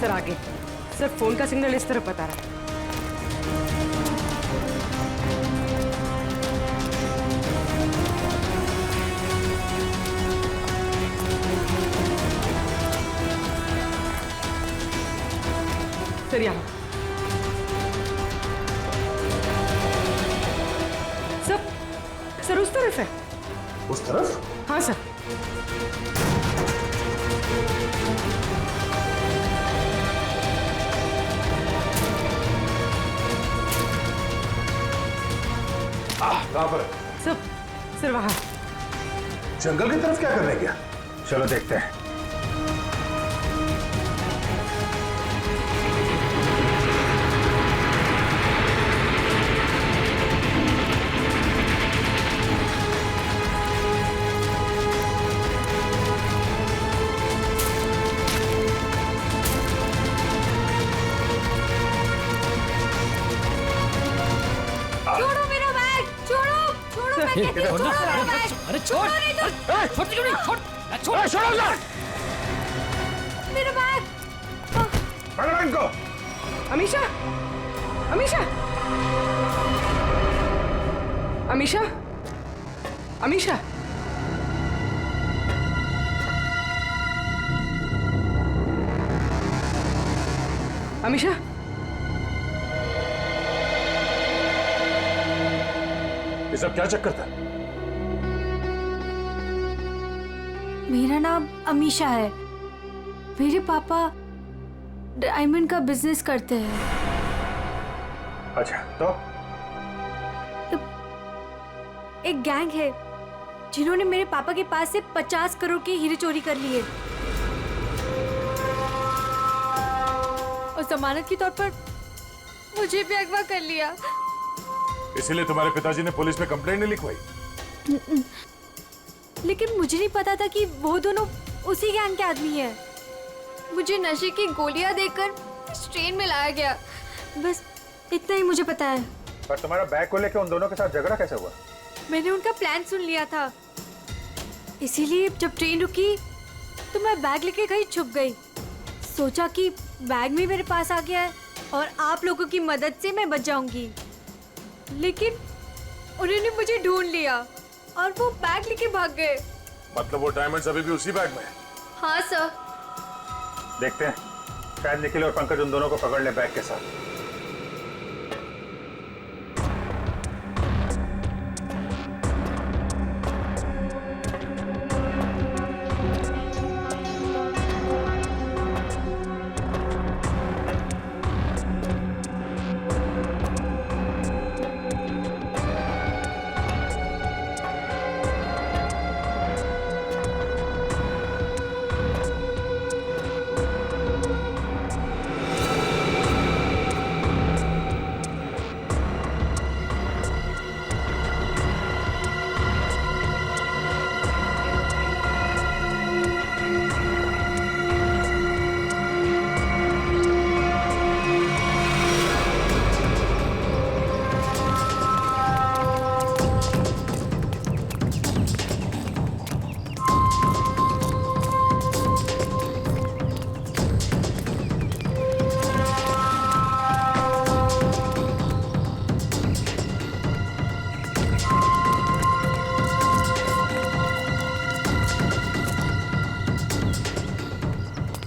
Sir आगे, sir phone का signal इस तरफ बता रहा है। सर यहाँ सर उस तरफ है। उस तरफ? हाँ सर। कहाँ पर? सर वहाँ। जंगल की तरफ क्या करने गया? चलो देखते हैं। अरे छोड़ क्यों नहीं? छोड़ मेरा बैग। पकड़ो इनको। अमीशा, अमीशा, अमीशा, अमीशा, अमीशा, ये सब क्या चक्कर था? मेरा नाम अमीशा है। मेरे पापा डायमंड का बिजनेस करते हैं। अच्छा तो? एक गैंग है जिन्होंने मेरे पापा के पास से 50 करोड़ के हीरे चोरी कर लिए और जमानत के तौर पर मुझे भी अगवा कर लिया। इसीलिए तुम्हारे पिताजी ने पुलिस में कंप्लेंट नहीं लिखवाई? लेकिन मुझे नहीं पता था कि वो दोनों उसी गैंग के आदमी हैं। मुझे नशे की गोलियां देकर इस ट्रेन में लाया गया, बस इतना ही मुझे पता है। पर तुम्हारा बैग को लेकर उन दोनों के साथ झगड़ा कैसे हुआ? मैंने उनका प्लान सुन लिया था, इसीलिए जब ट्रेन रुकी तो मैं बैग लेके कहीं छुप गई। सोचा कि बैग भी मेरे पास आ गया है और आप लोगों की मदद से मैं बच जाऊंगी, लेकिन उन्होंने मुझे ढूंढ लिया और वो बैग लेके भाग गए। मतलब वो डायमंड्स अभी भी उसी बैग में है? हाँ सर। देखते हैं, शायद निखिल और पंकज उन दोनों को पकड़ ले बैग के साथ।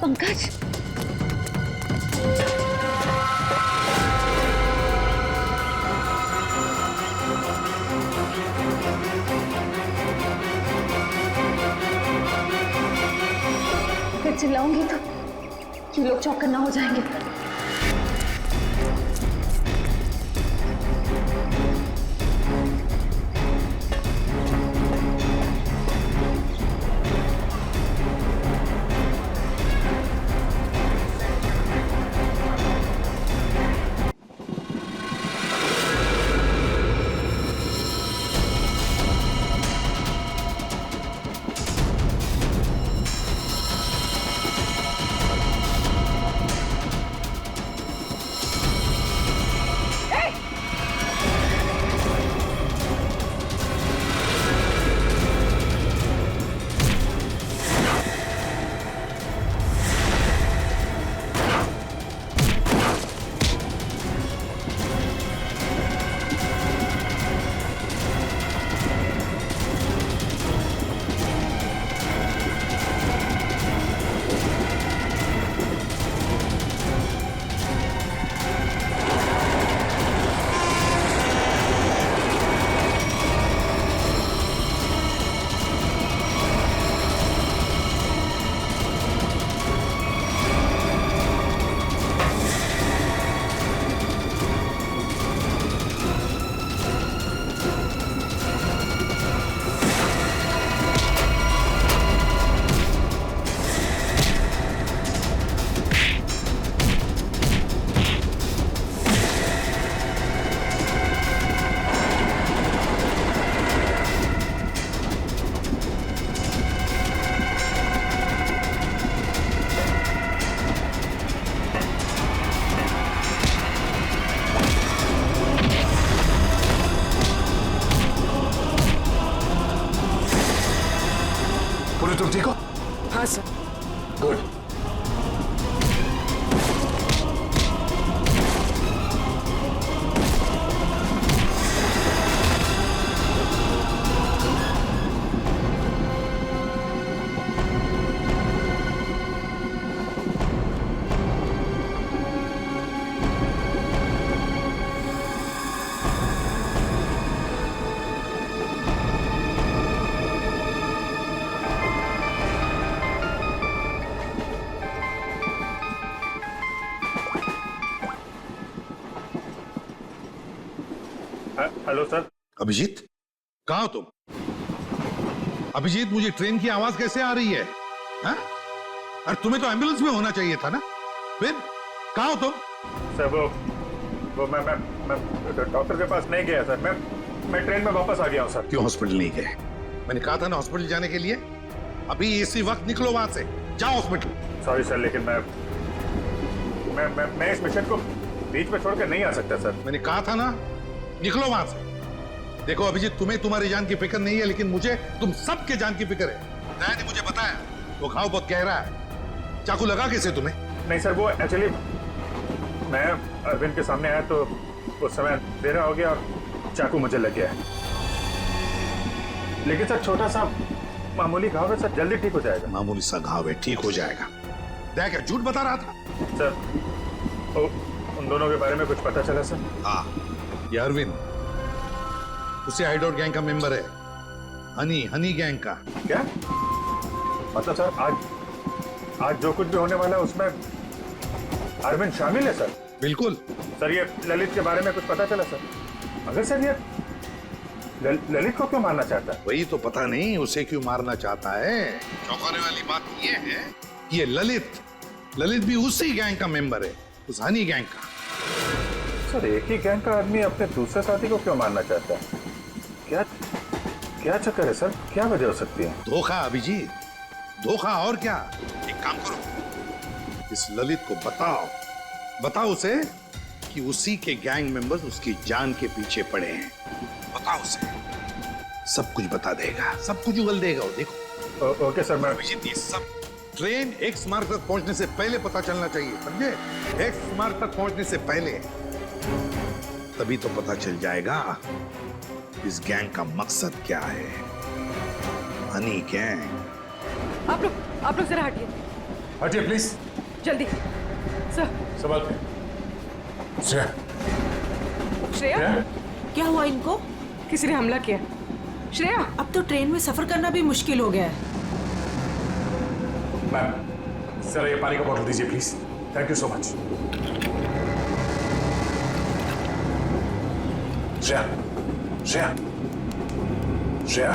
पंकज, अगर चिल्लाऊंगी तो ये लोग चौकन्ना ना हो जाएंगे। Hello sir. अभिजीत, कहाँ हो तुम? अभिजीत, मुझे ट्रेन की आवाज कैसे आ रही है? हाँ? अरे तुम्हें तो एम्बुलेंस में होना चाहिए था ना। फिर कहाँ हो तुम? सर वो मैं डॉक्टर के पास नहीं गया सर। मैं ट्रेन में वापस आ गया हूँ सर। क्यों हॉस्पिटल नहीं गए? मैंने कहा था ना हॉस्पिटल जाने के लिए। अभी इसी वक्त निकलो वहां से, जाओ हॉस्पिटल। सॉरी सर, लेकिन मैं इस मिशन को बीच में छोड़कर नहीं आ सकता सर। मैंने कहा था ना, निकलो वहां से। देखो अभिजीत, तुम्हें तुम्हारी जान की फिक्र नहीं है, लेकिन मुझे तुम सबके जान की फिक्र है। दया ने मुझे बताया वो घाव बहुत गहरा है। चाकू लगा कैसे तुम्हें? नहीं सर, वो एक्चुअली मैं अरविंद के सामने आया तो उस समय देर हो गया और चाकू मुझे लग गया। लेकिन सर छोटा सा मामूली घाव है सर, जल्दी ठीक हो जाएगा। मामूली सा घाव है, ठीक हो जाएगा। दया क्या झूठ बता रहा था? सर उन दोनों के बारे में कुछ पता चला सर? हाँ, ये अरविंद उसे हाइडआउट गैंग का मेंबर है। हनी गैंग का। क्या मतलब सर? आज जो कुछ भी होने वाला है उसमें अरविंद शामिल है सर? बिल्कुल। सर ये ललित के बारे में कुछ पता चला सर? अगर सर ये ललित को क्यों मारना चाहता है? वही तो पता नहीं उसे क्यों मारना चाहता है। चौंकाने वाली बात ये है कि ये ललित भी उसी गैंग का मेंबर है, उस हनी गैंग का। सर एक ही गैंग का आदमी अपने दूसरे साथी को क्यों मारना चाहता है? क्या चक्कर है सर? क्या वजह हो सकती है? धोखा अभिजीत, धोखा। और क्या? एक काम करो, इस ललित को बताओ उसे कि उसी के गैंग मेंबर्स उसकी जान के पीछे पड़े हैं। बताओ उसे, सब कुछ बता देगा, सब कुछ उगल देगा वो। देखो। Okay sir. मैं अभिजीत, ये सब ट्रेन एक्स मार्ग तक पहुंचने से पहले पता चलना चाहिए, समझे? एक्स मार्ग तक पहुंचने से पहले, तभी तो पता चल जाएगा इस गैंग का मकसद क्या है। हनी गैंग। आप लोग जरा हटिए, हटिए प्लीज, जल्दी। सर। संभाल के। श्रेया, क्या हुआ इनको? किसी ने हमला किया। श्रेया, अब तो ट्रेन में सफर करना भी मुश्किल हो गया है। मैम सर, ये पानी का बोतल दीजिए please. Thank you so much. Shreya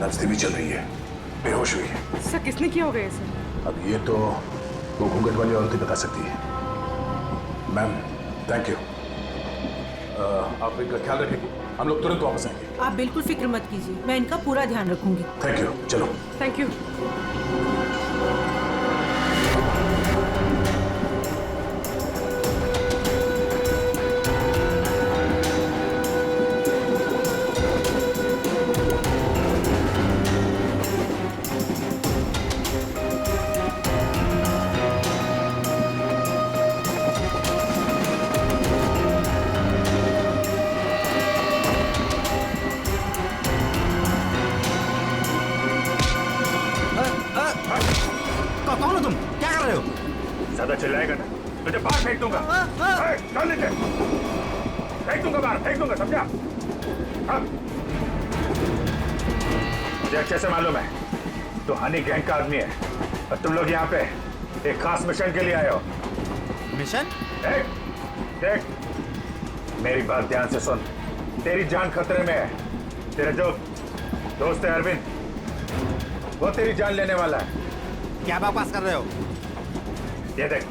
नब्ज भी चल रही है, बेहोश हुई है। सर किसने किया होगा ये सर? अब ये तो वो घूंघट वाली औरत ही बता सकती है। Ma'am thank you. आप इनका ख्याल रखेंगे, हम लोग तुरंत वापस आएंगे। आप बिल्कुल फिक्र मत कीजिए, मैं इनका पूरा ध्यान रखूंगी। Thank you. चलो। Thank you. कौन हो तुम? क्या कर रहे हो? ज्यादा चिल्लाएगा ना तुझे बाहर फेंक दूंगा। चल नीचे, फेंक दूंगा बाहर, फेंक दूंगा, समझा? हाँ। मुझे अच्छे से मालूम है तो हनी गैंग का आदमी है और तुम लोग यहाँ पे एक खास मिशन के लिए आए हो। मिशन? देख मेरी बात ध्यान से सुन। तेरी जान खतरे में है। तेरा जो दोस्त है अरविंद, वो तेरी जान लेने वाला है। क्या बकवास कर रहे हो? ये देख,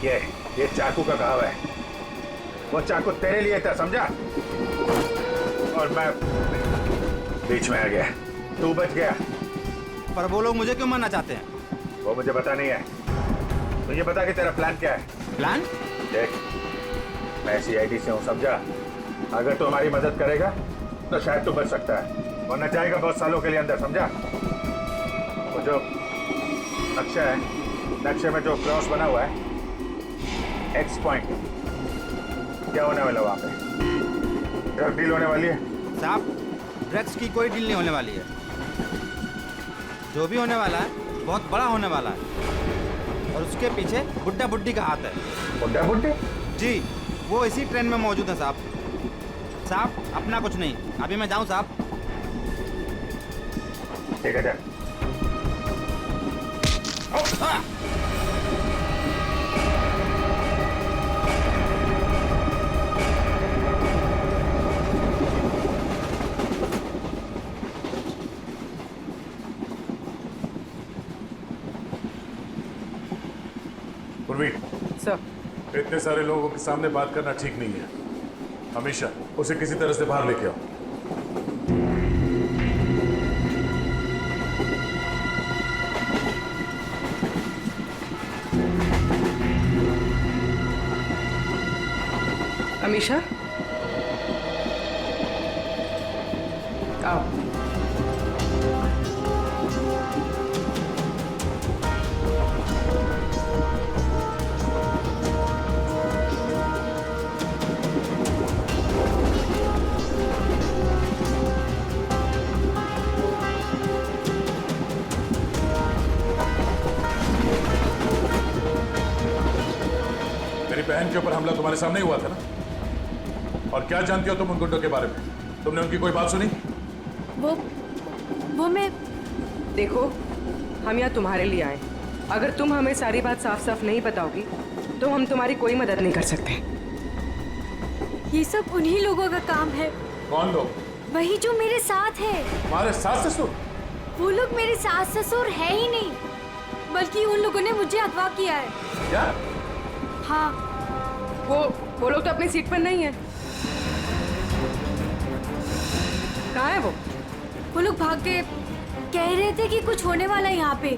ये चाकू का घाव है। वो चाकू तेरे लिए था, समझा? और मैं बीच में आ गया, तू बच गया। पर वो लोग मुझे क्यों मारना चाहते हैं? वो मुझे पता नहीं है, तुझे पता कि तेरा प्लान क्या है? प्लान? देख मैं CID से हूँ, समझा? अगर तू हमारी मदद करेगा तो शायद तू बच सकता है, वरना जाएगा बहुत सालों के लिए अंदर, समझा? वो जो नक्शा है, नक्शे में जो क्रॉस बना हुआ है, X पॉइंट, क्या होने वाला वहाँ पे? ड्रग डील होने वाली है। साहब, ड्रग्स की कोई डील नहीं होने वाली है। जो भी होने वाला है बहुत बड़ा होने वाला है और उसके पीछे बुड्ढा बुड्ढी का हाथ है। बुड्ढा बुड्ढी? जी, वो इसी ट्रेन में मौजूद है साहब। साहब अपना कुछ नहीं, अभी मैं जाऊं साहब? ठीक है, जा। उर्वी, सर इतने सारे लोगों के सामने बात करना ठीक नहीं है। हमेशा उसे किसी तरह से बाहर लेके आओ। अमीशा आओ। मेरी बहन के ऊपर हमला तुम्हारे सामने ही हुआ था ना? और क्या जानती हो तुम उन गुंडों के बारे में? तुमने उनकी कोई बात सुनी? वो मैं देखो, हम यहाँ तुम्हारे लिए आए। अगर तुम हमें सारी बात साफ साफ नहीं बताओगी तो हम तुम्हारी कोई मदद नहीं कर सकते। ये सब उन्हीं लोगों का काम है। कौन लोग? वही जो मेरे साथ है। तुम्हारे सास ससुर? वो लोग मेरे सास ससुर है ही नहीं, बल्कि उन लोगों ने मुझे अगवा किया है। क्या? हाँ, वो लोग तो अपनी सीट पर नहीं है। कहाँ है वो लोग भाग गए। कह रहे थे कि कुछ होने वाला है यहाँ पे।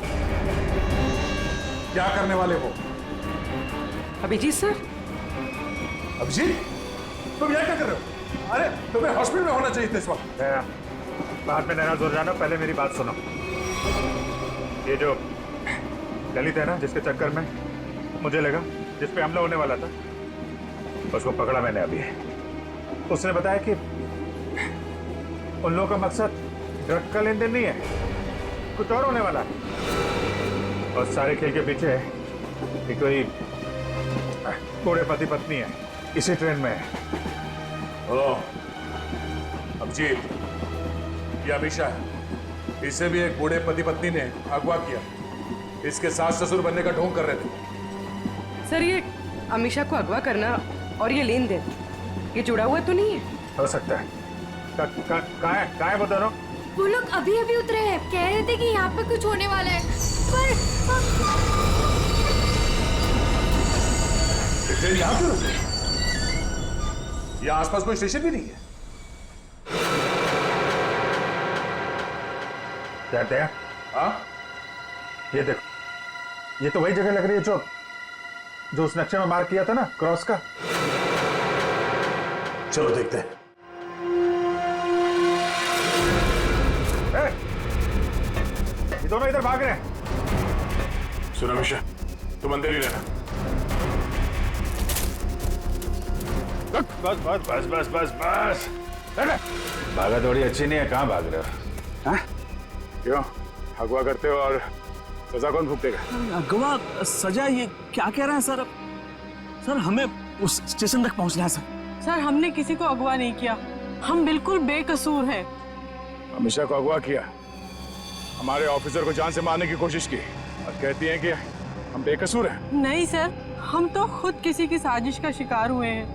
क्या करने वाले वो? अभिजीत सर? अभिजीत, तुम यहाँ क्या कर रहे हो? अरे तुम्हें हॉस्पिटल में होना चाहिए था इस वक्त। बाद में नाराज हो जाना, पहले मेरी बात सुनो। ये जो ललित है ना, जिसके चक्कर में मुझे लगा जिस पे हमला होने वाला था, उसको पकड़ा मैंने अभी। उसने बताया कि उन लोगों का मकसद ड्रग का लेन देन नहीं है, कुछ और होने वाला है। और सारे खेल के पीछे कि कोई बूढ़े पति पत्नी है, इसी ट्रेन में है। ओह, अभिजीत, ये अमीशा है। इसे भी एक बूढ़े पति पत्नी ने अगवा किया। इसके सास ससुर बनने का ढोंग कर रहे थे। सर, ये अमीशा को अगवा करना और ये लेन देन, ये जुड़ा हुआ तो नहीं है? हो सकता है। कहाँ है वो दोनों? वो लोग अभी अभी उतरे हैं। कह रहे थे कि यहाँ पे कुछ होने वाला है, पर ट्रेन यहाँ क्यों रुकी? यहाँ आसपास कोई स्टेशन भी नहीं है। कहते हैं हाँ? ये देखो, ये तो वही जगह लग रही है जो उस नक्शे में मार्क किया था ना, क्रॉस का। चलो देखते हैं। ये दोनों इधर भाग रहे हैं। सुनो अमीशा, तुम अंदर ही रहना। बस बस बस बस बस बस। भागा दौड़ी अच्छी नहीं है, कहाँ भाग रहे हो? हाँ? क्यों अगवा करते हो और सजा कौन भुगतेगा? अगवा सजा? ये क्या कह रहे हैं सर? सर, हमें उस स्टेशन तक पहुंचना है सर। सर, हमने किसी को अगवा नहीं किया, हम बिल्कुल बेकसूर हैं। अमीशा को अगवा किया, हमारे ऑफिसर को जान से मारने की कोशिश की और कहती हैं कि हम बेकसूर हैं। नहीं सर, हम तो खुद किसी की साजिश का शिकार हुए हैं।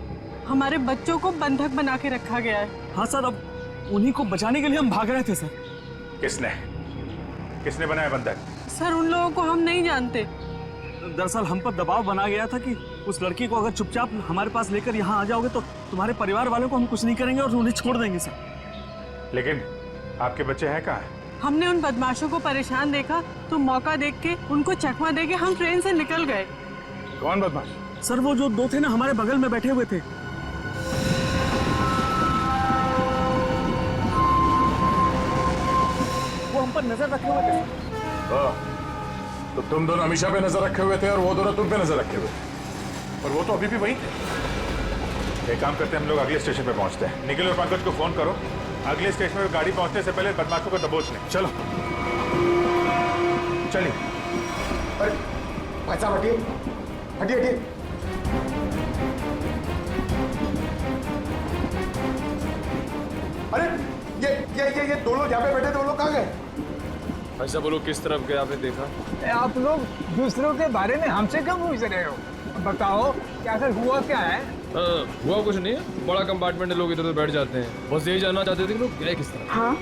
हमारे बच्चों को बंधक बना के रखा गया है। हाँ सर, अब उन्हीं को बचाने के लिए हम भाग रहे थे सर। किसने बनाया बंधक? सर, उन लोगों को हम नहीं जानते। दरअसल हम पर दबाव बना गया था कि उस लड़की को अगर चुपचाप हमारे पास लेकर यहाँ आ जाओगे तो तुम्हारे परिवार वालों को हम कुछ नहीं करेंगे और उन्हें छोड़ देंगे सर। लेकिन आपके बच्चे हैं कहाँ? हमने उन बदमाशों को परेशान देखा तो मौका देख के उनको चकमा देके हम ट्रेन से निकल गए। कौन बदमाश? सर, वो जो दो थे ना हमारे बगल में बैठे हुए थे। वो हम पर नजर रखे हुए थे। तो तुम दोनों अमीशा पे नजर रखे हुए थे और वो दोनों तुम पे नजर रखे हुए थे, और वो तो अभी भी वहीं थे। एक काम करते हैं, हम लोग अगले स्टेशन पे पहुंचते हैं। निखिल और पंकज को फोन करो, अगले स्टेशन पे गाड़ी पहुंचने से पहले बदमाशों को दबोच लें। चलो चलिए। अरे भाई साहब, हटिए हटिए हटिए। अरे ये दो लोग यहाँ पे बैठे थे, वो लोग कहाँ गए? ऐसा बोलो, किस तरफ गए आपने देखा? आप लोग दूसरों के बारे में हमसे कम पूछ रहे हो? बताओ क्या आखिर हुआ क्या है? हुआ कुछ नहीं है, बड़ा कंपार्टमेंट में लोग इधर उधर बैठ जाते हैं। बस यही जानना चाहते थे कि लोग गए किस तरफ। हाँ,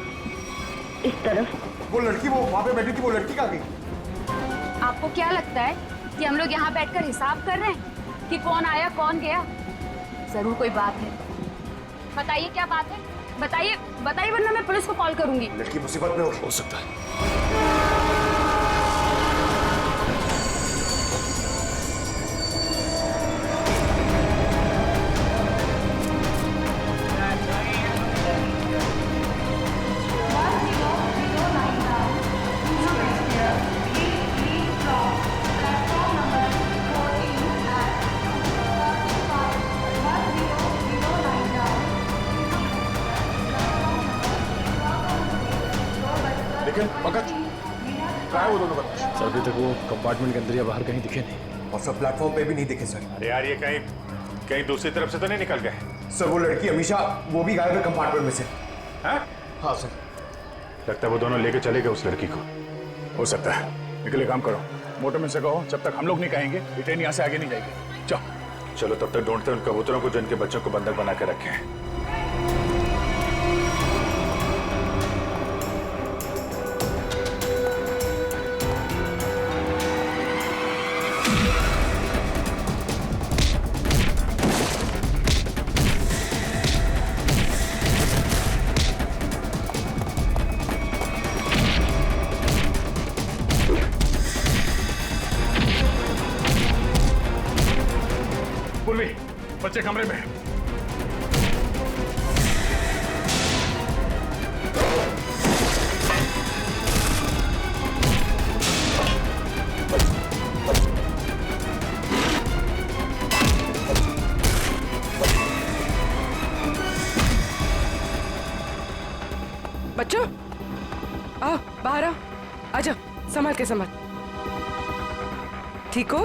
इस तरफ। वो लड़की वो वहाँ पे बैठी थी, वो लड़की कहाँ गई? आपको क्या लगता है कि हम लोग यहाँ बैठकर हिसाब कर रहे हैं कि कौन आया कौन गया? जरूर कोई बात है। बताइए क्या बात है, बताइए बताइए, वरना मैं पुलिस को कॉल करूंगी। लड़की मुसीबत में हो सकता है। लेकिन मगज क्या है वो दोनों बच्चे? सर अभी तक वो कंपार्टमेंट के अंदर या बाहर कहीं दिखे नहीं। और सब प्लेटफॉर्म पे भी नहीं दिखे सर। अरे यार, ये कहीं कहीं दूसरी तरफ से तो नहीं निकल गए? सर वो लड़की अमीशा, वो भी गायब है कंपार्टमेंट में से। हैं? हाँ सर। लगता है वो दोनों लेके चले गए उस लड़की को। हो सकता है। निकले, काम करो, मोटरमैन से कहो जब तक हम लोग नहीं कहेंगे ये ट्रेन यहाँ से आगे नहीं जाएगी। चलो तब तक ढूंढते हैं उन कबूतरों को जो इनके बच्चों को बंधक बना के रखे हैं। पूर्वी, बच्चे कमरे में। बच्चों आओ, बाहर आओ, आजा, संभाल के संभाल। ठीक हो?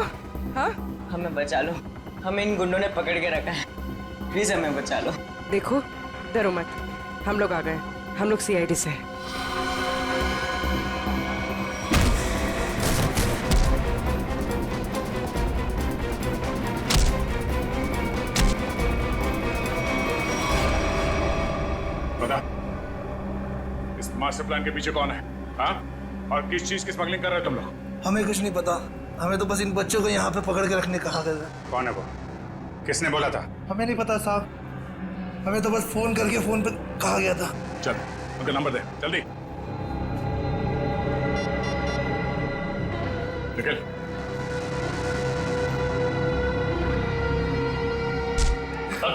हाँ, हमें बचा लो, हमें इन गुंडों ने पकड़ के रखा है, प्लीज हमें बचा लो। देखो, डरो मत, हम लोग आ गए, हम लोग सीआईडी से हैं। बता, इस मास्टर प्लान के पीछे कौन है? हाँ? और किस चीज की स्मगलिंग कर रहे हो तुम लोग? हमें कुछ नहीं पता, हमें तो बस इन बच्चों को यहाँ पे पकड़ के रखने कहा गया। कौन है वो? किसने बोला था? हमें नहीं पता साहब, हमें तो बस फोन करके फोन पे कहा गया था। चल, उनका नंबर दे, जल्दी। निकल।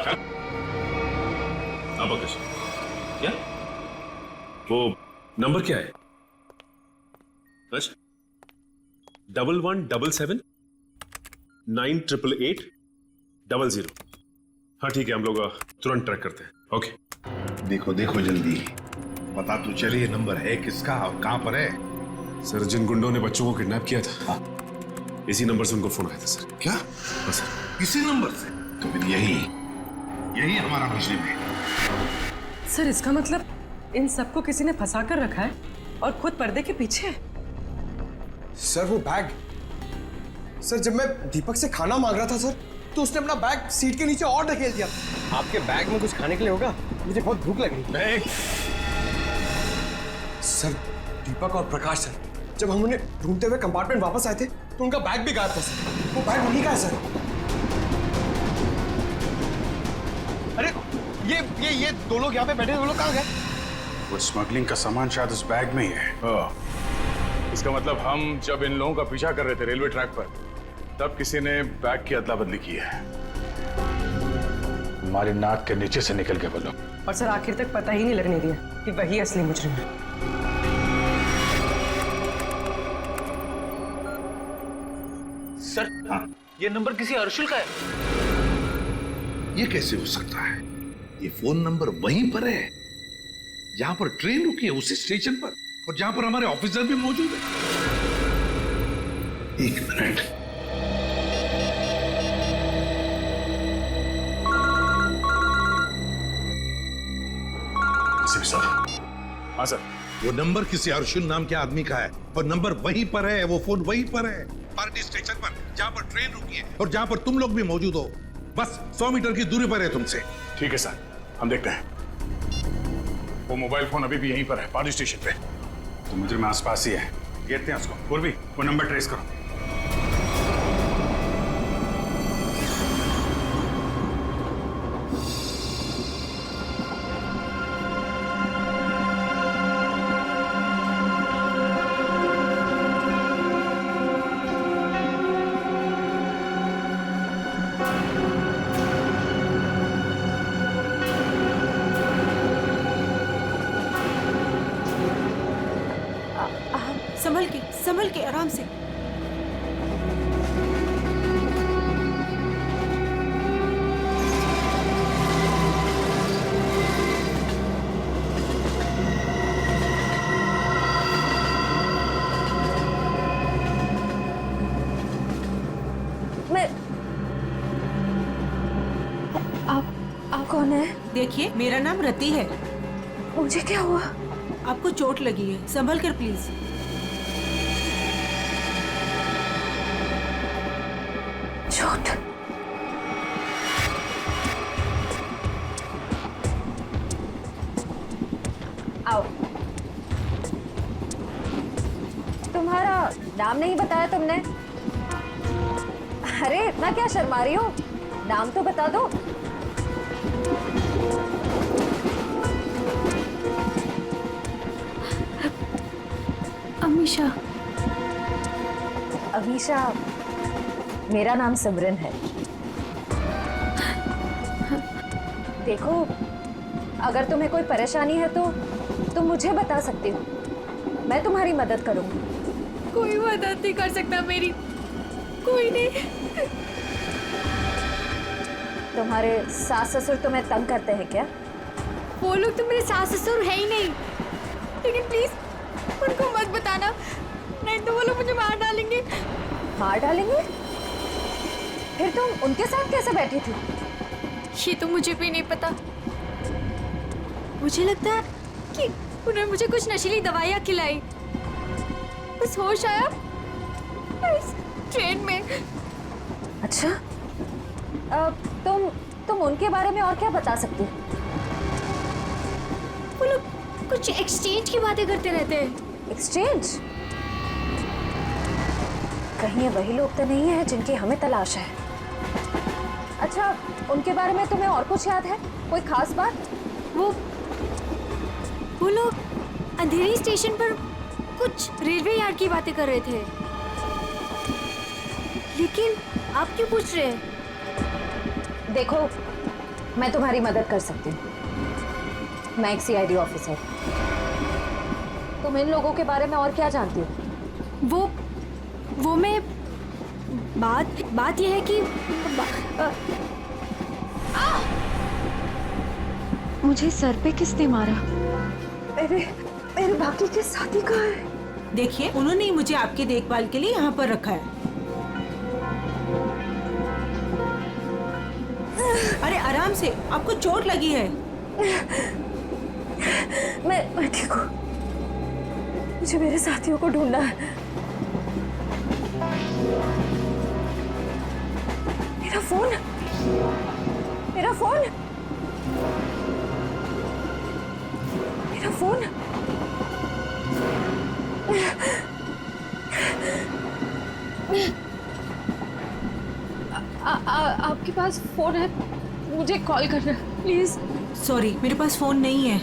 चल। अब क्या? वो नंबर क्या है? 1177 9888 00। हाँ ठीक है, हम लोग तुरंत ट्रैक करते हैं। ओके। देखो देखो जल्दी, पता तो चले ये नंबर है किसका और कहां पर है। सर, जिन गुंडों ने बच्चों को किडनैप किया था, इसी नंबर से उनको फोन आया था सर। क्या? हाँ सर। इसी नंबर से? तो फिर यही हमारा मिशन है। सर, इसका मतलब इन सबको किसी ने फंसा कर रखा है और खुद पर्दे के पीछे। सर वो बैग, सर जब मैं दीपक से खाना मांग रहा था सर, तो उसने अपना बैग सीट के नीचे और ढकेल दिया। आपके बैग में कुछ खाने के लिए होगा, मुझे बहुत भूख लग रही है। सर दीपक और प्रकाश सर, जब हम उन्हें ढूंढते हुए कंपार्टमेंट वापस आए थे तो उनका बैग भी गायब था सर। वो बैग उन्हीं का है सर। अरे ये दो लोग यहाँ पे बैठे, दो लोग कहाँ गए? वो स्मगलिंग का सामान शायद उस बैग में ही है। इसका मतलब हम जब इन लोगों का पीछा कर रहे थे रेलवे ट्रैक पर, तब किसी ने बैग की अदला बदली की है। हमारे नाक के नीचे से निकल के बोलो। और सर आखिर तक पता ही नहीं लगने दिया कि वही असली मुजरिम है। सर, हाँ? ये नंबर किसी अर्शुल का है। ये कैसे हो सकता है? ये फोन नंबर वहीं पर है जहां पर ट्रेन रुकी है, उसी स्टेशन पर, और जहां पर हमारे ऑफिसर भी मौजूद है। एक मिनट। सर। हाँ सर। वो नंबर किसी अर्जुन नाम के आदमी का है और नंबर वहीं पर है, वो फोन वहीं पर है, पार्टी स्टेशन पर, जहां पर ट्रेन रुकी है और जहां पर तुम लोग भी मौजूद हो। बस 100 मीटर की दूरी पर है तुमसे। ठीक है सर, हम देखते हैं। वो मोबाइल फोन अभी भी यहीं पर है, पार्टी स्टेशन पे। तो मुझे आसपास ही है, घेरते हैं उसको। पूर्वी, वो नंबर ट्रेस करो। संभल के, आराम से। आप कौन है? देखिए, मेरा नाम रति है। मुझे क्या हुआ? आपको चोट लगी है, संभल कर प्लीज। चोट? आओ। तुम्हारा नाम नहीं बताया तुमने? अरे इतना क्या शर्मा रही हो? नाम तो बता दो। अमीशा। अमीशा, मेरा नाम सिमरन है। देखो, अगर तुम्हें कोई परेशानी है तो तुम मुझे बता सकती हो, मैं तुम्हारी मदद करूंगी। कोई मदद नहीं कर सकता मेरी, कोई नहीं। तुम्हारे सास ससुर तुम्हें तंग करते हैं क्या? वो लोग तो मेरे सास ससुर है ही नहीं, लेकिन प्लीज उनको मत बताना, नहीं तो वो लोग मुझे मार डालेंगे। मार डालेंगे? फिर तुम उनके साथ कैसे बैठी थी? ये तो मुझे भी नहीं पता। मुझे लगता है कि उन्होंने मुझे कुछ नशीली दवाइयाँ खिलाई, बस होश आया इस ट्रेन में। अच्छा, तुम उनके बारे में और क्या बता सकती हो? वो लोग कुछ एक्सचेंज की बातें करते रहते हैं। एक्सचेंज? कहीं ये वही लोग तो नहीं है जिनकी हमें तलाश है? अच्छा, उनके बारे में तुम्हें और कुछ याद है? कोई खास बात? वो लोग अंधेरी स्टेशन पर कुछ रेलवे यार्ड की बातें कर रहे थे, लेकिन आप क्यों पूछ रहे हैं? देखो, मैं तुम्हारी मदद कर सकती हूँ। मैं एक सीआईडी ऑफिसर। तुम इन लोगों के बारे में और क्या जानती हो? वो मैं बात यह है कि मुझे सर पे किसने मारा? मेरे बाकी के साथी कहाँ हैं? देखिए, उन्होंने ही मुझे आपकी देखभाल के लिए यहाँ पर रखा है। अरे आराम से, आपको चोट लगी है। मैं ठीक हूँ। मुझे मेरे साथियों को ढूंढना है। मेरा फोन, मेरा फोन, मेरा फोन। आपके पास फोन है? मुझे कॉल करना प्लीज। सॉरी, मेरे पास फोन नहीं है।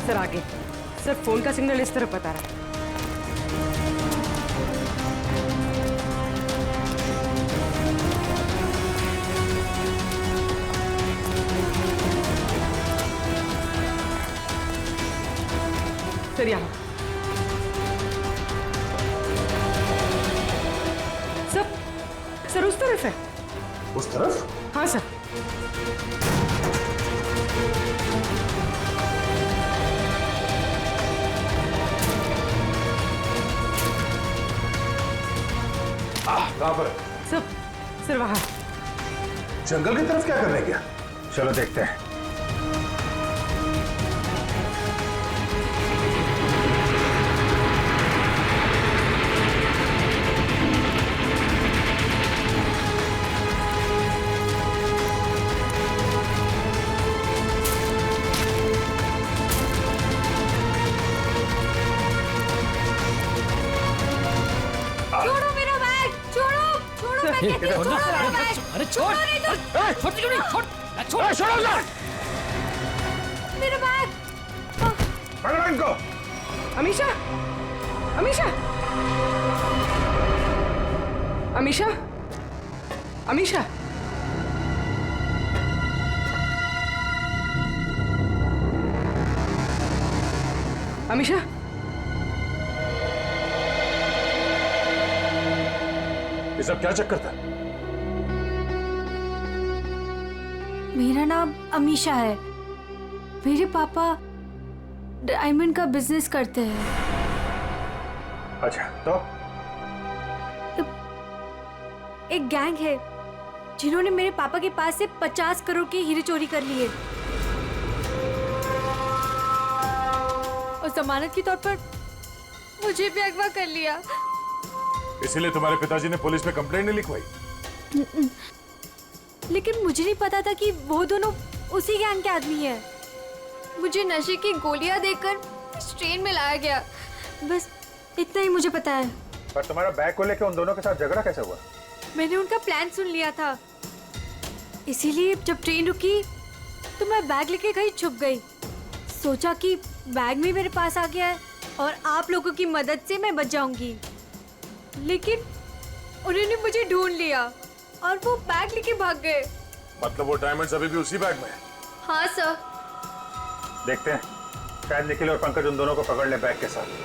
सर आगे, सर फोन का सिग्नल इस तरफ बता रहा है। सर यहाँ, सर उस तरफ है। उस तरफ? हाँ सर। कहाँ पर? सर वहाँ। जंगल की तरफ क्या करने गया? चलो देखते हैं। अरे छोड़, छोड़ क्यों नहीं? छोड़, छोड़, छोड़ो ना। मेरा बैग। पकड़ो इनको। अमीशा, अमीशा, अमीशा, अमीशा, अमीशा, ये सब क्या चक्कर था? मेरा नाम अमीशा है। मेरे पापा डायमंड का बिजनेस करते हैं। अच्छा, तो एक गैंग है जिन्होंने मेरे पापा के पास से 50 करोड़ के हीरे चोरी कर लिए और जमानत के तौर पर मुझे भी अगवा कर लिया। इसीलिए तुम्हारे पिताजी ने पुलिस में कंप्लेंट नहीं लिखवाई? लेकिन मुझे नहीं पता था कि वो दोनों उसी गैंग के आदमी हैं। मुझे नशे की गोलियां देकर इस ट्रेन में लाया गया, बस इतना ही मुझे पता है। पर तुम्हारा बैग को लेके उन दोनों के साथ झगड़ा कैसे हुआ? मैंने उनका प्लान सुन लिया था, इसीलिए जब ट्रेन रुकी तो मैं बैग लेके कहीं छुप गई। सोचा कि बैग भी मेरे पास आ गया है और आप लोगों की मदद से मैं बच जाऊंगी। लेकिन उन्होंने मुझे ढूंढ लिया और वो बैग लेके भाग गए। मतलब वो डायमंड्स अभी भी उसी बैग में है? हाँ सर। देखते हैं, शायद निखिल और पंकज उन दोनों को पकड़ ले बैग के साथ।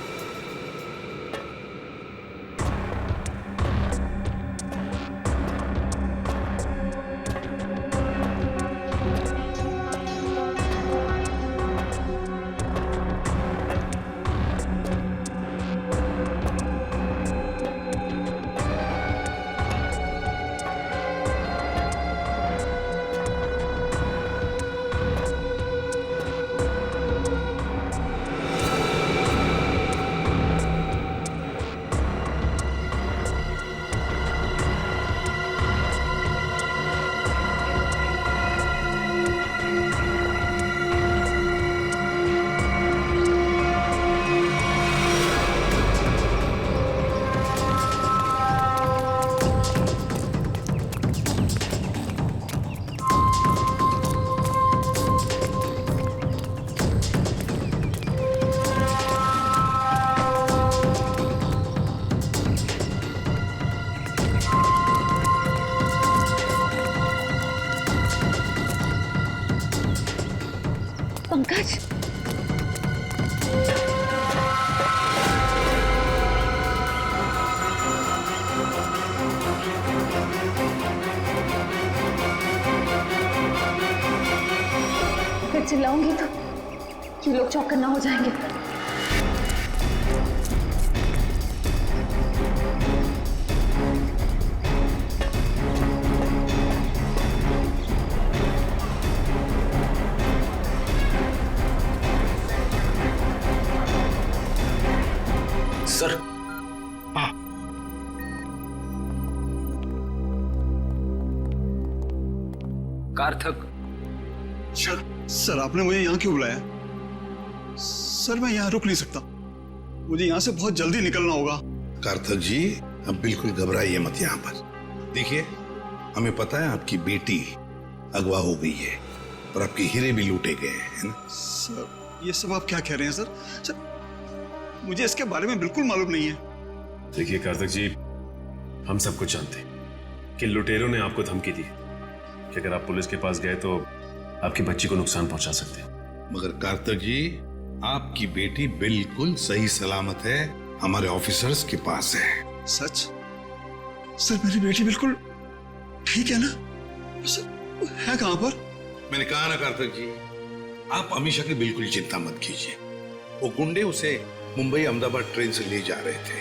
पंकज, अगर चिल्लाऊंगी तो ये लोग चौकन्ना हो जाएंगे। सर, हाँ, कार्थक। सर आपने मुझे यहाँ क्यों बुलाया? सर मैं यहाँ रुक नहीं सकता, मुझे यहाँ से बहुत जल्दी निकलना होगा। कार्थक जी, अब बिल्कुल घबराइए मत यहाँ पर। देखिए, हमें पता है आपकी बेटी अगवा हो गई है और आपके हीरे भी लूटे गए हैं, है ना? सर ये सब आप क्या कह रहे हैं सर? सर मुझे इसके बारे में बिल्कुल मालूम नहीं है। देखिए कार्थक जी, हम सब कुछ जानते हैं कि लुटेरों ने आपको धमकी दी कि अगर आप पुलिस के पास गए तो आपकी बच्ची को नुकसान पहुंचा सकते हैं। मगर कार्थक जी, आपकी बेटी बिल्कुल सही सलामत है, हमारे ऑफिसर्स के पास है। सच? सर मेरी बेटी बिल्कुल ठीक है ना? सर है कहां पर? मैंने कहा ना कार्थक जी, आप अमीशा की बिल्कुल चिंता मत कीजिए। वो गुंडे उसे मुंबई अहमदाबाद ट्रेन से ले जा रहे थे,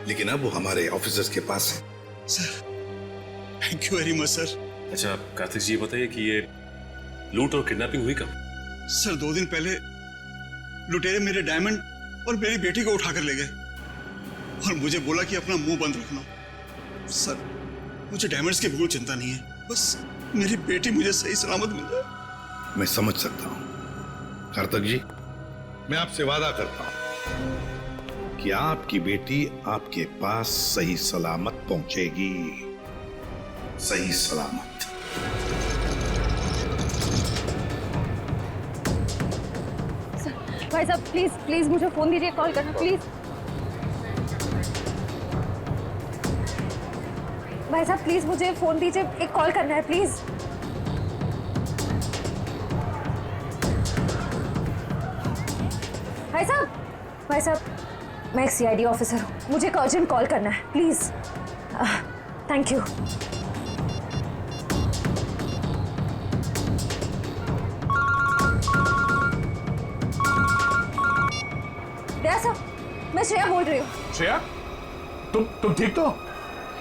लेकिन अब वो हमारे ऑफिसर्स के पास है। Sir thank you very much sir. अच्छा कार्तिक जी, ये बताइए कि ये लूट और किडनैपिंग हुई कब? सर 2 दिन पहले लुटेरे मेरे डायमंड और मेरी बेटी को उठाकर ले गए और मुझे बोला कि अपना मुंह बंद रखना। सर मुझे डायमंड्स की बिल्कुल चिंता नहीं है, बस मेरी बेटी मुझे सही सलामत मिल जाए। मैं समझ सकता हूं कार्थक जी, मैं आपसे वादा करता हूं कि आपकी बेटी आपके पास सही सलामत पहुंचेगी, सही सलामत। भाई साहब प्लीज प्लीज मुझे फोन दीजिए, कॉल करना प्लीज। भाई साहब प्लीज मुझे फोन दीजिए, एक कॉल करना है प्लीज। भाई साहब मैं एक CID ऑफिसर हूँ, मुझे एक अर्जेंट कॉल करना है please. Thank you. Daya sir, मैं श्रेया बोल रही हूँ। श्रेया, तुम ठीक तो?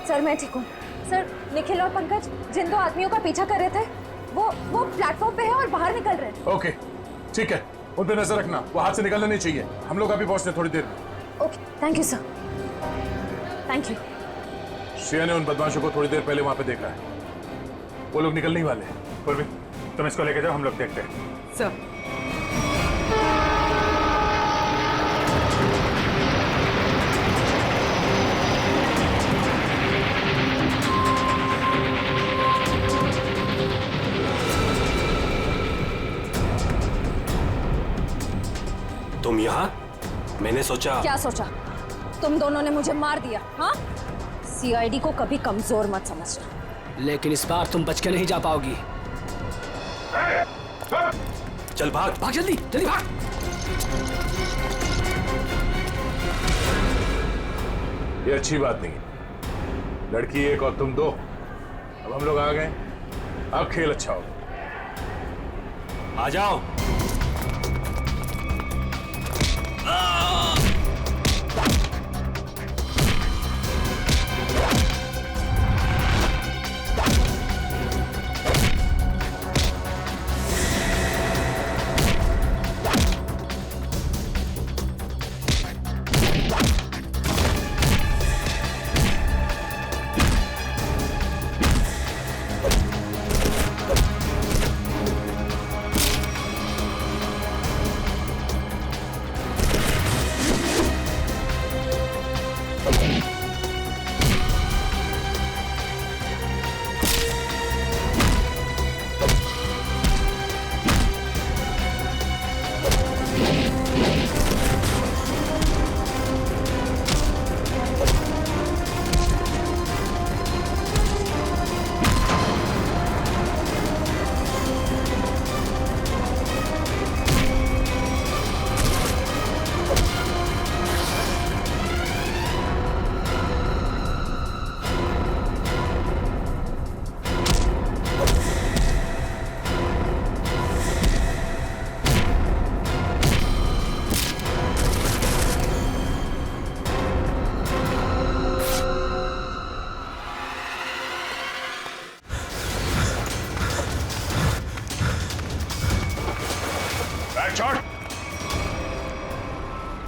सर मैं ठीक हूँ। सर निखिल और पंकज जिन 2 आदमियों का पीछा कर रहे थे वो प्लेटफॉर्म पे है और बाहर निकल रहे हैं। ओके ठीक है, उन पे नजर रखना, वो हाथ से निकलना नहीं चाहिए। हम लोग अभी पहुंचते थोड़ी देर में। Okay thank you sir, thank you. Shreya ने उन बदमाशों को थोड़ी देर पहले वहां पे देखा है, वो लोग निकलने ही वाले हैं। पूर्वी तुम इसको लेके जाओ, हम लोग देखते हैं। सर तुम यहाँ? मैंने सोचा। क्या सोचा? तुम दोनों ने मुझे मार दिया, हाँ? CID को कभी कमजोर मत समझना। लेकिन इस बार तुम बच के नहीं जा पाओगी। चल भाग भाग, जल्दी जल्दी भाग। ये अच्छी बात नहीं है, लड़की एक और तुम 2। अब हम लोग आ गए, अब खेल अच्छा होगा। आ जाओ।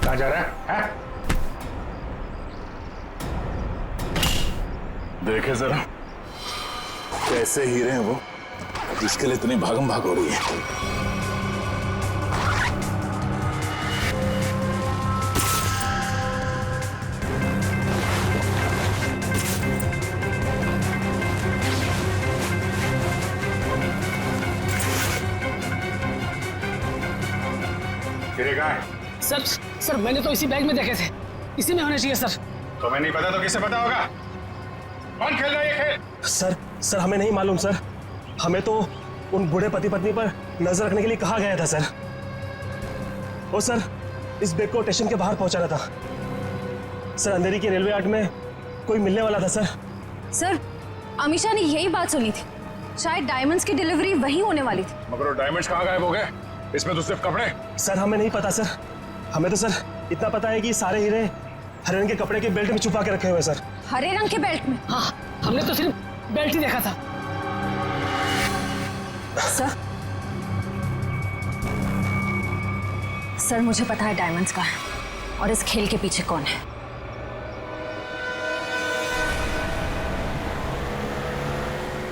कहाँ जा रहा है? देखे जरा कैसे हीरे हैं वो, जिसके लिए इतनी भागम भाग हो रही है। हीरे कहाँ है? सर मैंने तो इसी बैग में देखे थे, इसी में होने चाहिए सर। तुम्हें नहीं पता तो किसे पता होगा? कौन खेल रहा है ये खेल? सर हमें नहीं मालूम सर, हमें तो उन बूढ़े पति पत्नी पर नजर रखने के लिए कहा गया था सर। और सर इस बैग को स्टेशन के बाहर पहुंचाना था सर, अंधेरी के रेलवे यार्ड में कोई मिलने वाला था सर। सर अमीशा ने यही बात सुनी थी, शायद डायमंड्स की डिलीवरी वही होने वाली थी। मगर वो डायमंड्स कहाँ गायब हो गए? इसमें तो सिर्फ कपड़े। सर हमें नहीं पता सर, हमें तो सर इतना पता है कि सारे हीरे हरे रंग के कपड़े के बेल्ट में छुपा के रखे हुए सर। हरे रंग के बेल्ट में? हाँ, हमने तो सिर्फ बेल्ट ही देखा था। सर मुझे पता है डायमंड्स कहाँ है और इस खेल के पीछे कौन है।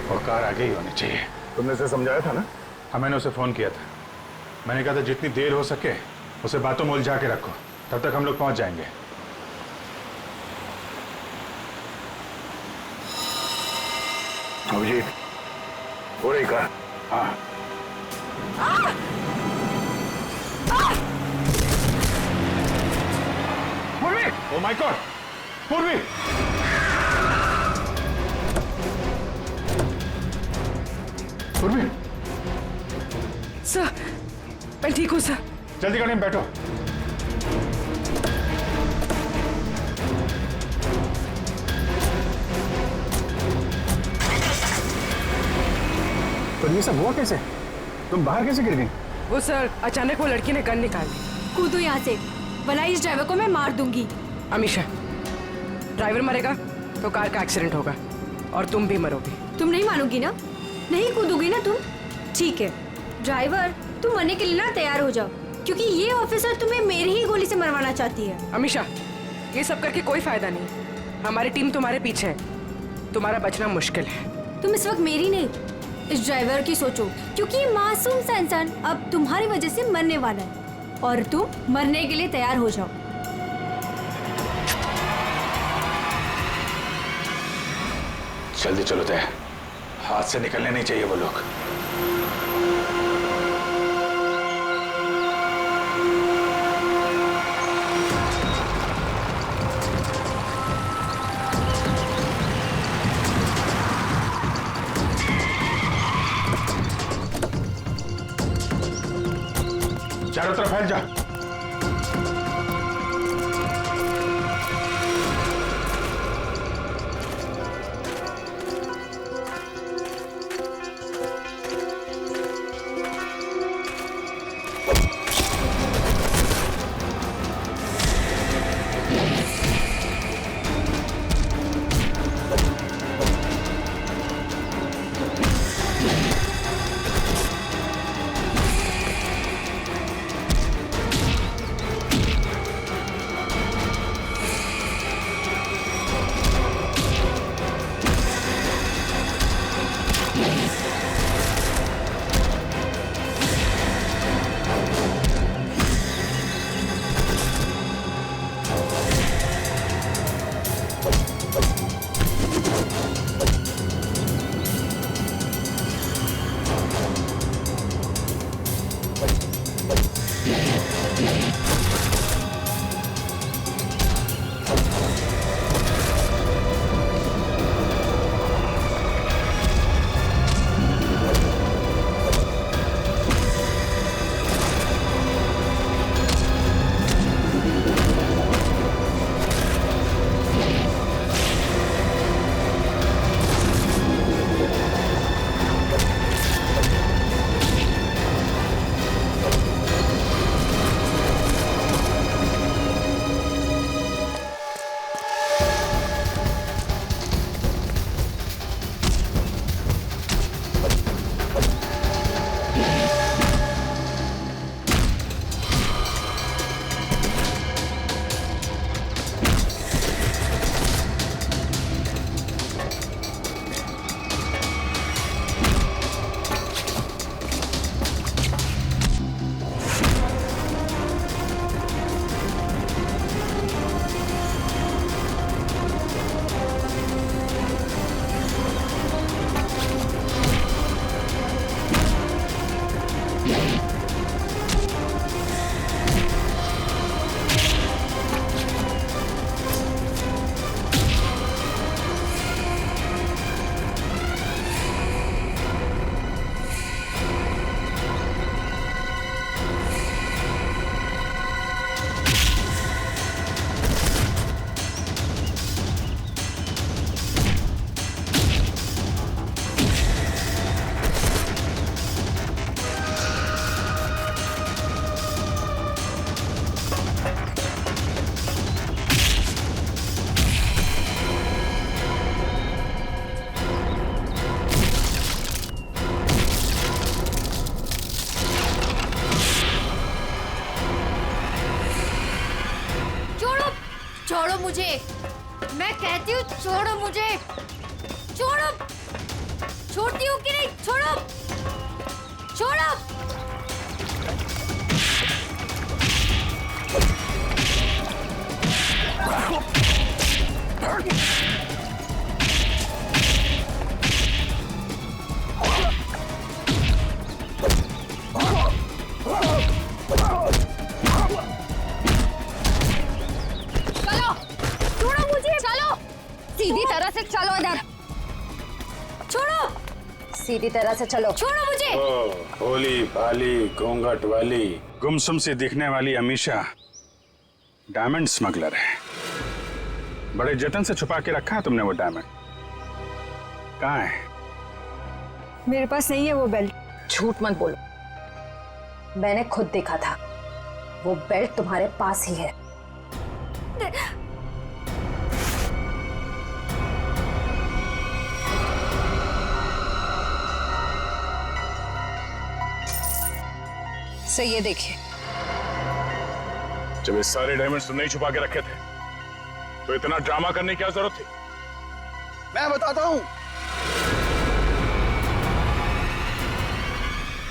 और कार आगे ही होनी चाहिए। तुमने उसे समझाया था ना? हाँ मैंने उसे फोन किया था, मैंने कहा था जितनी देर हो सके उसे बातों में उलझा के रखो, तब तक हम लोग पहुंच जाएंगे। अभिजीत हो रही कार? हाँ ओ माय गॉड, पूर्वी! पूर्वी! सर, मैं ठीक हूँ सर। जल्दी गाड़ी में बैठो। तो ये सब हुआ कैसे? तुम बाहर कैसे गिर गई? वो सर, अचानक वो लड़की ने गन निकाल ली। कूदो यहाँ से, वरना इस ड्राइवर को मैं मार दूंगी। अमीशा, ड्राइवर मरेगा तो कार का एक्सीडेंट होगा और तुम भी मरोगे। तुम नहीं मानोगी ना? नहीं कूदोगी ना तुम? ठीक है ड्राइवर, तुम मरने के लिए ना तैयार हो जाओ, क्योंकि ये ऑफिसर तुम्हें मेरी ही गोली से मरवाना चाहती है। अमीशा, ये सब करके कोई फायदा नहीं। हमारी टीम तुम्हारे पीछे है, तुम्हारा बचना मुश्किल है। तुम इस वक्त मेरी नहीं, इस ड्राइवर की सोचो, क्योंकि ये मासूम सा इंसान अब तुम्हारी वजह से मरने वाला है और तुम मरने के लिए तैयार हो जाओ। जल्दी चलो तय, हाथ से निकलने नहीं चाहिए वो लोग। चारों तरफ फैल जा। छोड़ो मुझे, मैं कहती हूँ छोड़ो मुझे, छोड़ो। छोड़ती हूँ कि नहीं? छोड़ो, छोड़ो। से चलो इधर। छोड़ो, सीधी तरह से चलो। छोड़ो मुझे। भोली भाली घूंघट वाली गुमसुम सी दिखने वाली अमीशा डायमंड स्मगलर है। बड़े जतन से छुपा के रखा है तुमने वो डायमंड। कहाँ है? मेरे पास नहीं है वो बेल्ट। झूठ मत बोलो, मैंने खुद देखा था। वो बेल्ट तुम्हारे पास ही है। सो ये देखिए। जब ये सारे डायमंड्स तुमने ही छुपा के रखे थे तो इतना ड्रामा करने की क्या जरूरत थी? मैं बताता हूं।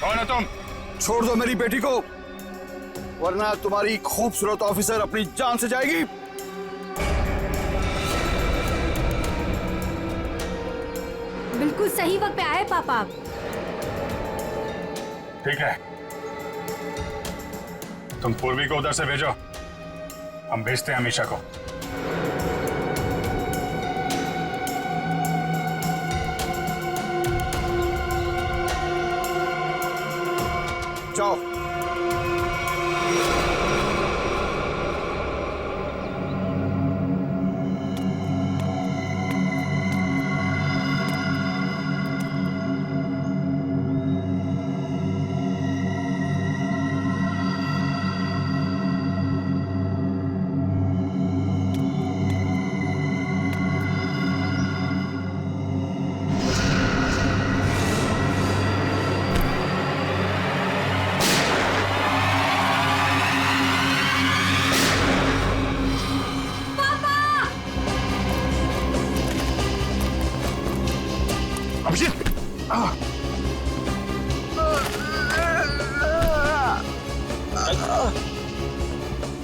कौन है तुम? छोड़ दो मेरी बेटी को, वरना तुम्हारी खूबसूरत ऑफिसर अपनी जान से जाएगी। बिल्कुल सही वक्त पे आए पापा आप। ठीक है, तुम पूर्वी को उधर से भेजो, हम भेजते हैं अमीशा को। जाओ।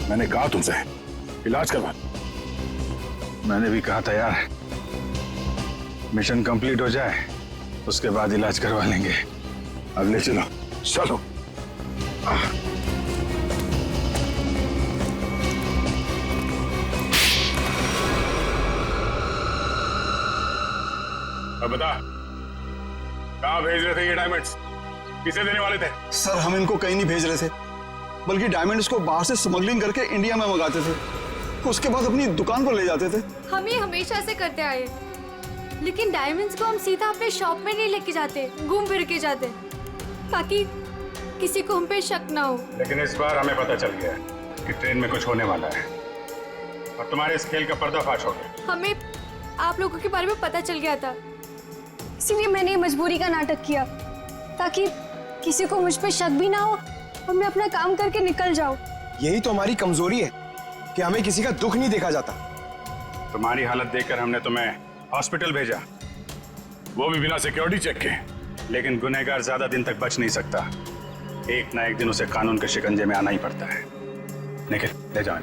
मैंने कहा तुमसे इलाज करवा। मैंने भी कहा था यार, मिशन कंप्लीट हो जाए उसके बाद इलाज करवा लेंगे। अब ले चलो। चलो। अब बता, कहाँ भेज रहे थे ये डायमंड्स? किसे देने वाले थे? सर हम इनको कहीं नहीं भेज रहे थे, बल्कि डायमंड्स को बाहर से स्मगलिंग करके इंडिया में मंगाते थे, उसके बाद अपनी दुकान पर ले जाते थे। हम ये हमेशा से करते आए, लेकिन डायमंड्स को हम सीधा अपने शॉप में नहीं लेके जाते, घूम फिर के जाते, ताकि किसी को हम पे शक ना हो। लेकिन इस बार हमें पता चल गया कि ट्रेन में कुछ होने वाला है और तुम्हारे इस खेल का पर्दाफाश हो गया। हमें आप लोगों के बारे में पता चल गया था, इसीलिए मैंने मजबूरी का नाटक किया, ताकि किसी को मुझ पे शक भी ना हो और मैं अपना काम करके निकल जाऊं। यही तो हमारी कमजोरी है कि हमें किसी का दुख नहीं देखा जाता। तुम्हारी हालत देखकर हमने तुम्हें हॉस्पिटल भेजा, वो भी बिना सिक्योरिटी चेक के। लेकिन गुनहगार ज्यादा दिन तक बच नहीं सकता, एक ना एक दिन उसे कानून के शिकंजे में आना ही पड़ता है। निखिल, ले जाओ।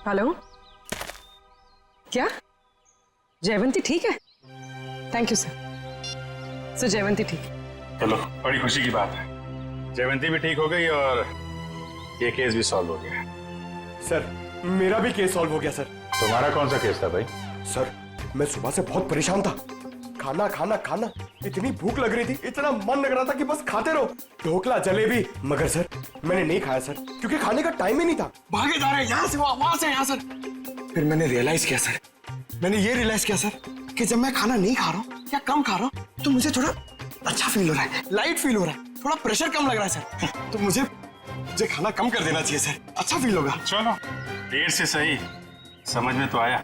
हेलो, क्या जयवंती ठीक है? Thank you sir. So Jayvanti ठीक है। चलो, बड़ी खुशी की बात है, जयवंती भी ठीक हो गई और ये केस भी सॉल्व हो गया। सर मेरा भी केस सॉल्व हो गया। सर तुम्हारा कौन सा केस था भाई? सर मैं सुबह से बहुत परेशान था, खाना खाना खाना, इतनी भूख लग रही थी, इतना मन लग रहा था कि बस खाते रहो, ढोकला जलेबी, मगर सर मैंने नहीं खाया सर, क्योंकि खाने का टाइम ही नहीं था। भागे जा रहे हैं यहाँ से वहां से यहाँ सर। फिर मैंने रियलाइज किया सर, मैंने ये रियलाइज किया सर कि जब मैं खाना नहीं खा रहा हूँ या कम खा रहा हूँ तो मुझे थोड़ा अच्छा फील हो रहा है, लाइट फील हो रहा है, थोड़ा प्रेशर कम लग रहा है सर। तो मुझे खाना कम कर देना चाहिए सर, अच्छा फील होगा। चलो, देर से सही समझ में तो आया।